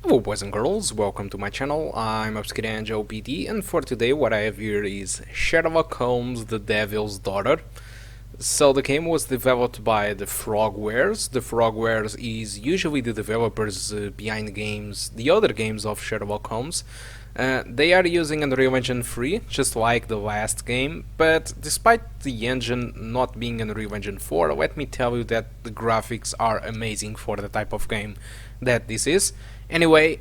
Hello boys and girls, welcome to my channel. I'm Nvida GT, and for today what I have here is Sherlock Holmes, the Devil's Daughter. So the game was developed by the ForceWare. The ForceWare is usually the developers behind the other games of Sherlock Holmes. They are using Unreal Engine 3, just like the last game, but despite the engine not being Unreal Engine 4, let me tell you that the graphics are amazing for the type of game that this is. Anyway,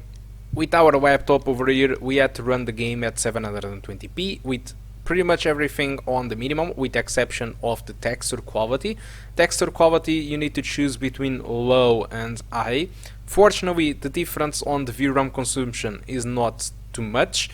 with our laptop over here, we had to run the game at 720p with pretty much everything on the minimum, with exception of the texture quality. Texture quality you need to choose between low and high. Fortunately, the difference on the VRAM consumption is not too much,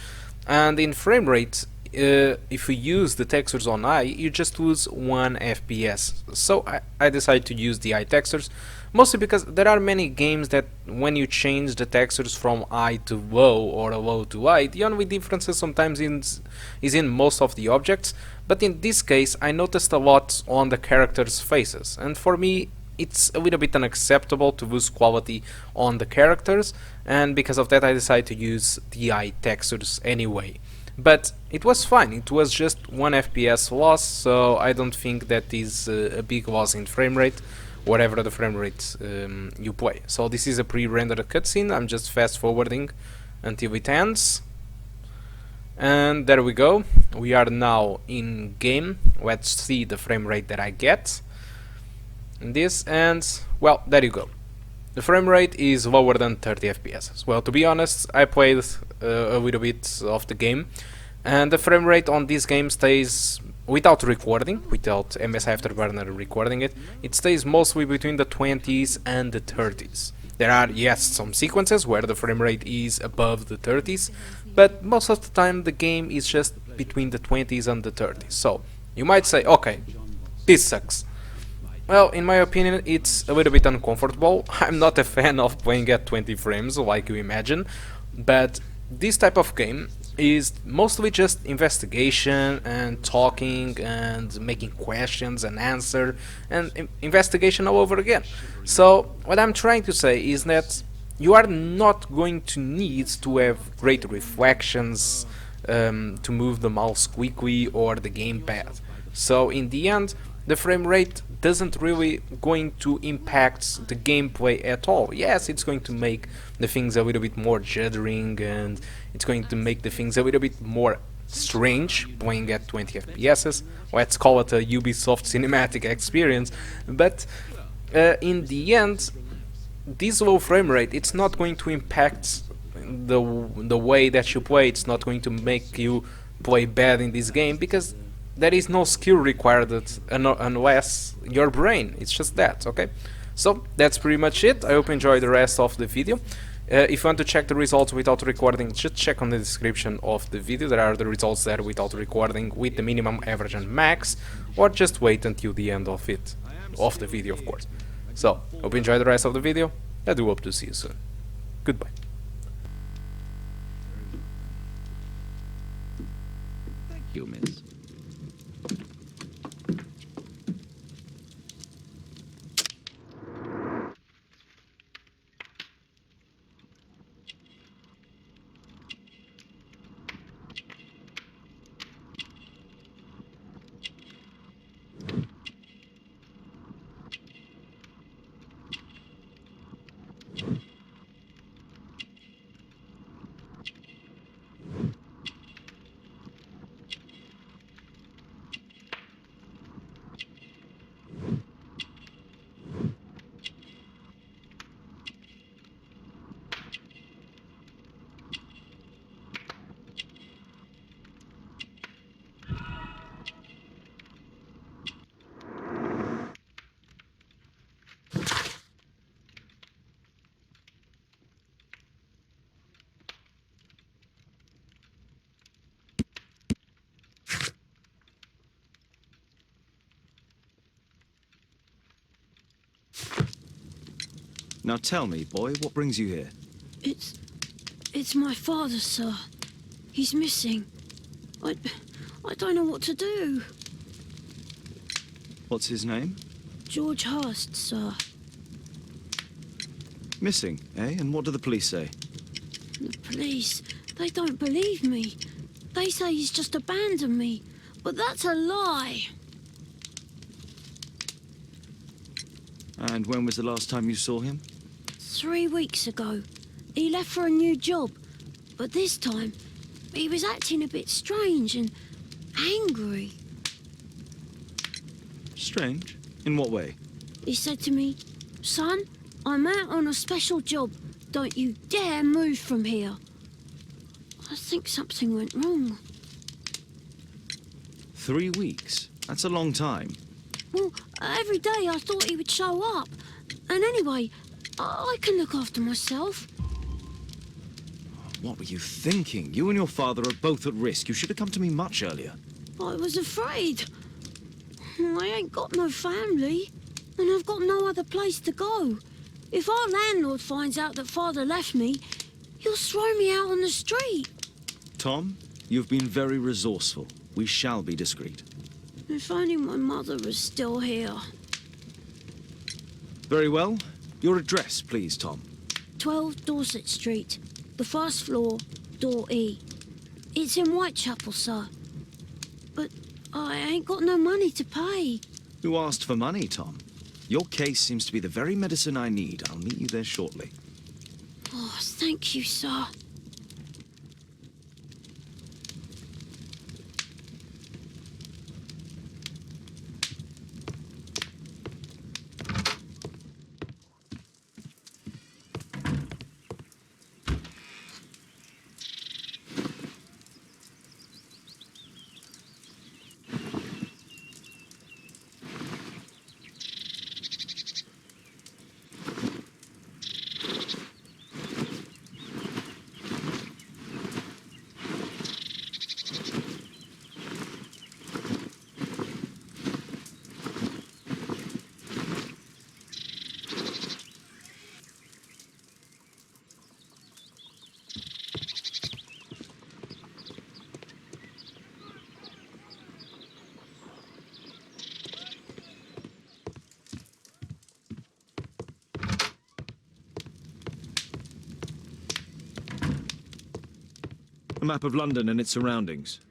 and in frame rate, if you use the textures on high, you just lose 1 FPS. So I decided to use the high textures, mostly because there are many games that when you change the textures from high to low or low to high, the only differences sometimes is in most of the objects, but in this case I noticed a lot on the characters' faces, and for me it's a little bit unacceptable to lose quality on the characters, and because of that I decided to use the high textures anyway. But it was fine, it was just 1 FPS loss, so I don't think that is a big loss in frame rate, whatever the frame rate you play. So this is a pre-rendered cutscene, I'm just fast forwarding until it ends. And there we go, we are now in game. Let's see the frame rate that I get in this, and well, there you go. The frame rate is lower than 30 FPS. Well, to be honest, I played a little bit of the game, and the frame rate on this game stays, without recording, without MS Afterburner recording it, it stays mostly between the 20s and the 30s. There are, yes, some sequences where the frame rate is above the 30s, but most of the time the game is just between the 20s and the 30s. So, you might say, okay, this sucks. Well, in my opinion, it's a little bit uncomfortable. I'm not a fan of playing at 20 frames, like you imagine, but this type of game is mostly just investigation and talking and making questions and answer and investigation all over again. So, what I'm trying to say is that you are not going to need to have great reflections to move the mouse quickly or the gamepad. So, in the end, the frame rate doesn't really going to impact the gameplay at all. Yes, it's going to make the things a little bit more jittering, and it's going to make the things a little bit more strange playing at 20 FPS. Let's call it a Ubisoft cinematic experience, but in the end, this low frame rate, it's not going to impact the way that you play. It's not going to make you play bad in this game, because there is no skill required unless your brain. It's just that, okay? So that's pretty much it. I hope you enjoy the rest of the video. If you want to check the results without recording, just check on the description of the video. There are the results there without recording, with the minimum, average and max, or just wait until the end of the video, of course. So, hope you enjoy the rest of the video. I do hope to see you soon. Goodbye. Thank you, miss. Now tell me, boy, what brings you here? It's my father, sir. He's missing. I don't know what to do. What's his name? George Hurst, sir. Missing, eh? And what do the police say? The police, they don't believe me. They say he's just abandoned me, but that's a lie. And when was the last time you saw him? 3 weeks ago. He left for a new job, but this time he was acting a bit strange and angry. Strange? In what way? He said to me, "Son, I'm out on a special job. Don't you dare move from here." I think something went wrong. 3 weeks? That's a long time. Well, every day I thought he would show up. And anyway, I can look after myself. What were you thinking? You and your father are both at risk. You should have come to me much earlier. I was afraid. I ain't got no family, and I've got no other place to go. If our landlord finds out that Father left me, he'll throw me out on the street. Tom, you've been very resourceful. We shall be discreet. If only my mother was still here. Very well. Your address, please, Tom. 12 Dorset Street, the first floor, door E. It's in Whitechapel, sir. But I ain't got no money to pay. Who asked for money, Tom? Your case seems to be the very medicine I need. I'll meet you there shortly. Oh, thank you, sir. A map of London and its surroundings.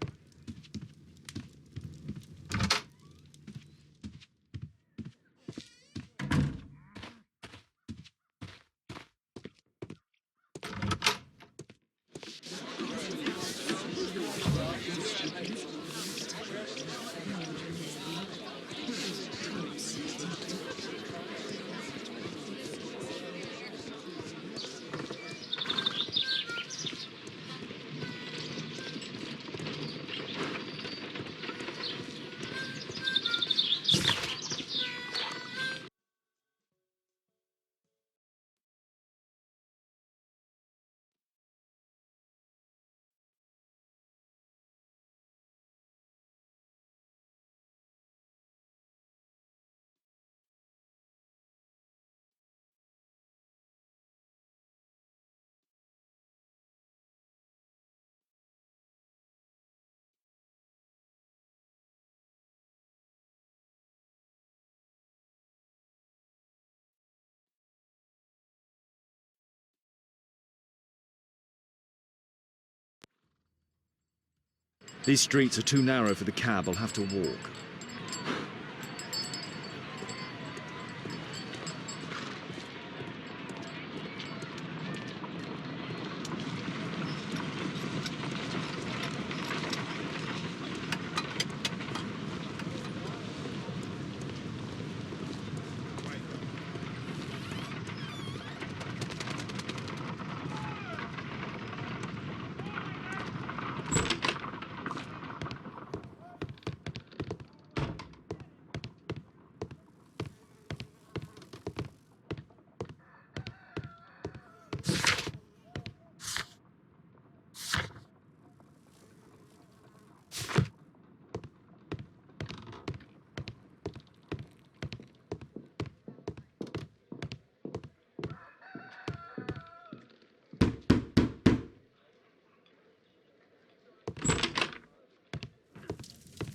These streets are too narrow for the cab. I'll have to walk.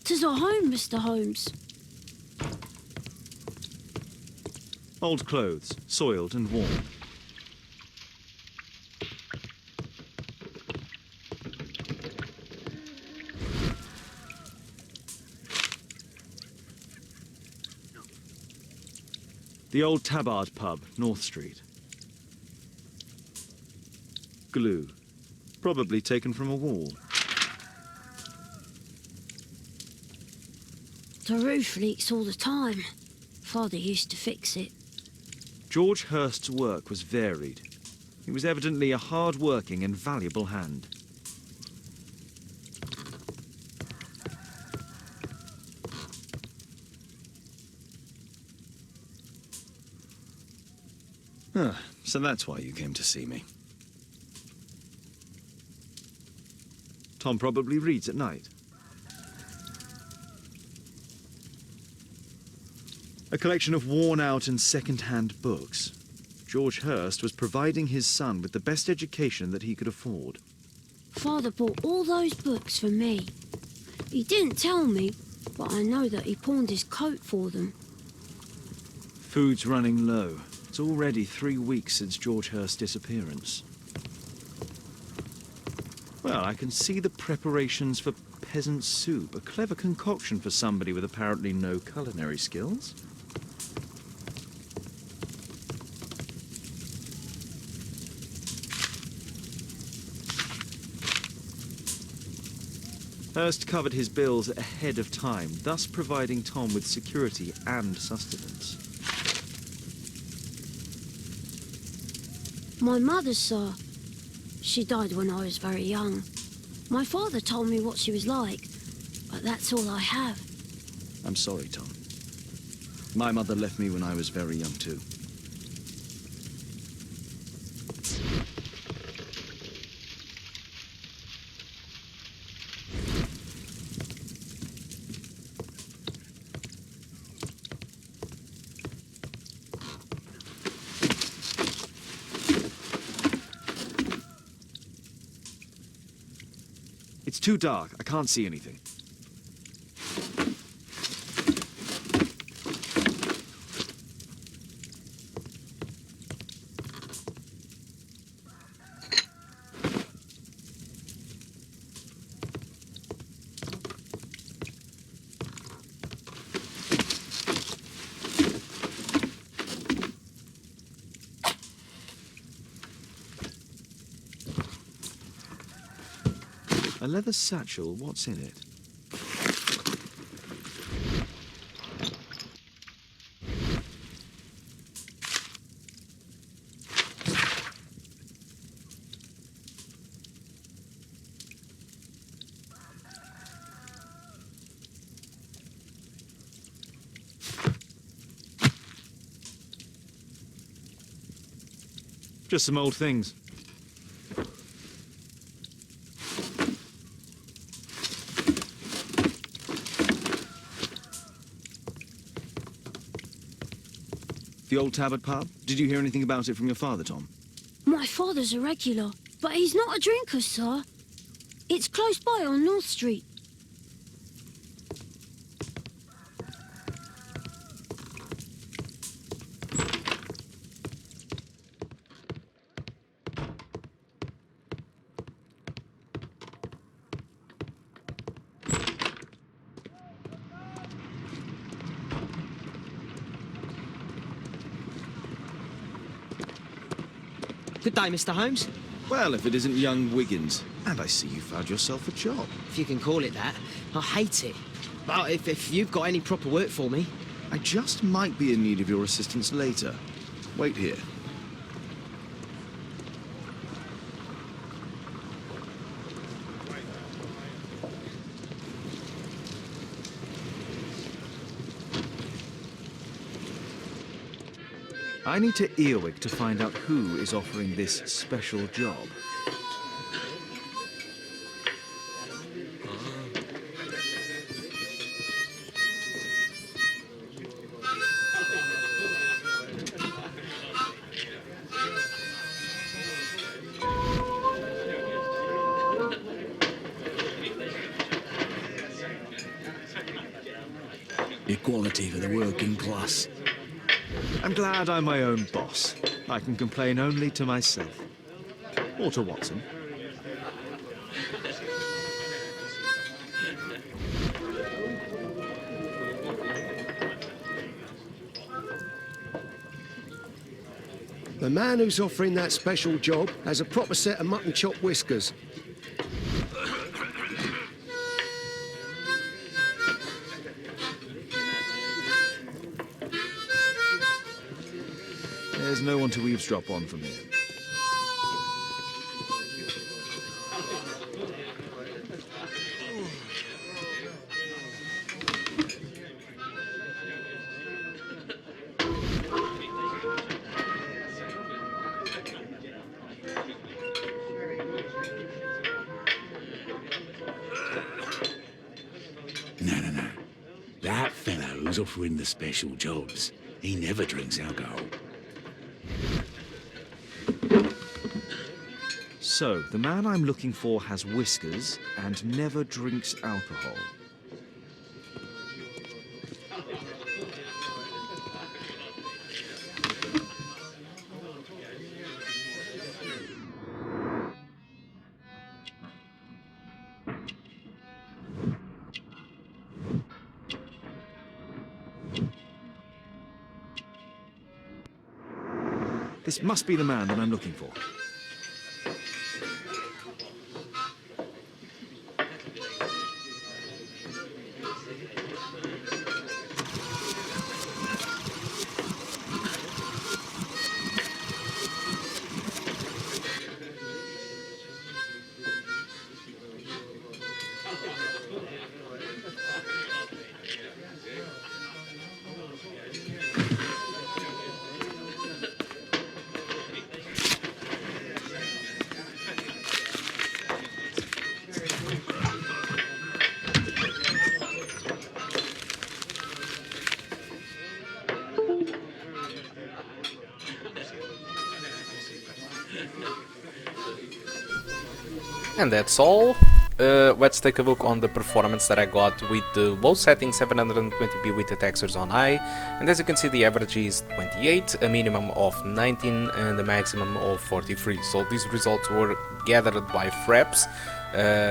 Tis our home, Mr. Holmes. Old clothes, soiled and worn. The old Tabard pub, North Street. Glue. Probably taken from a wall. The roof leaks all the time. Father used to fix it. George Hurst's work was varied. He was evidently a hard-working and valuable hand. So that's why you came to see me. Tom probably reads at night. A collection of worn-out and second-hand books. George Hurst was providing his son with the best education that he could afford. Father bought all those books for me. He didn't tell me, but I know that he pawned his coat for them. Food's running low. It's already 3 weeks since George Hurst's disappearance. Well, I can see the preparations for peasant soup, a clever concoction for somebody with apparently no culinary skills. Hurst covered his bills ahead of time, thus providing Tom with security and sustenance. My mother, sir. She died when I was very young. My father told me what she was like, but that's all I have. I'm sorry, Tom. My mother left me when I was very young, too. It's too dark. I can't see anything. A leather satchel, what's in it? Just some old things. The old Tabard pub? Did you hear anything about it from your father, Tom? My father's a regular, but he's not a drinker, sir. It's close by on North Street. Good day, Mr. Holmes. Well, if it isn't young Wiggins. And I see you found yourself a job. If you can call it that. I hate it. But if you've got any proper work for me... I just might be in need of your assistance later. Wait here. I need to earwig to find out who is offering this special job. Equality for the working class. I'm glad I'm my own boss. I can complain only to myself. Or to Watson. The man who's offering that special job has a proper set of mutton chop whiskers. There's no one to eavesdrop on from here. No. That fellow who's offering the special jobs, he never drinks alcohol. So, the man I'm looking for has whiskers and never drinks alcohol. This must be the man that I'm looking for. And that's all. Let's take a look on the performance that I got with the low setting 720p with the textures on high, and as you can see the average is 28, a minimum of 19 and a maximum of 43. So these results were gathered by Fraps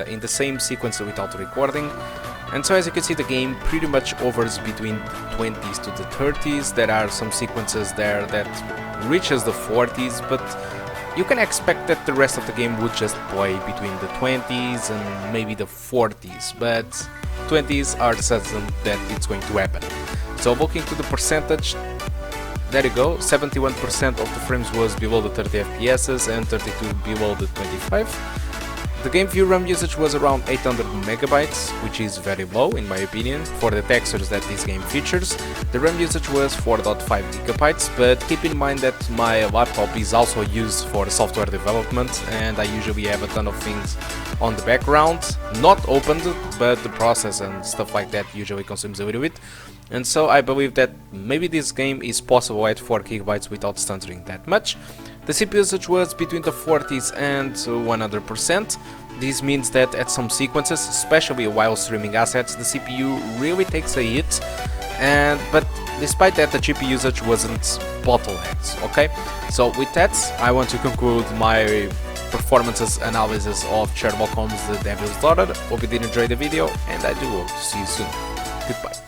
in the same sequence without recording. And so as you can see the game pretty much hovers between 20s to the 30s. There are some sequences there that reaches the 40s, but you can expect that the rest of the game would just play between the 20s and maybe the 40s, but 20s are certain that it's going to happen. So looking to the percentage, there you go, 71% of the frames was below the 30 FPS and 32 below the 25. The game view RAM usage was around 800 megabytes, which is very low in my opinion for the textures that this game features. The RAM usage was 4.5 gigabytes, but keep in mind that my laptop is also used for software development and I usually have a ton of things on the background, not opened, but the process and stuff like that usually consumes a little bit. And so I believe that maybe this game is possible at 4 gigabytes without stuttering that much. The CPU usage was between the 40s and 100%. This means that at some sequences, especially while streaming assets, the CPU really takes a hit, but despite that the GPU usage wasn't bottlenecked, okay? So with that, I want to conclude my performances analysis of Sherlock Holmes The Devil's Daughter. Hope you did enjoy the video, and I do hope to see you soon. Goodbye.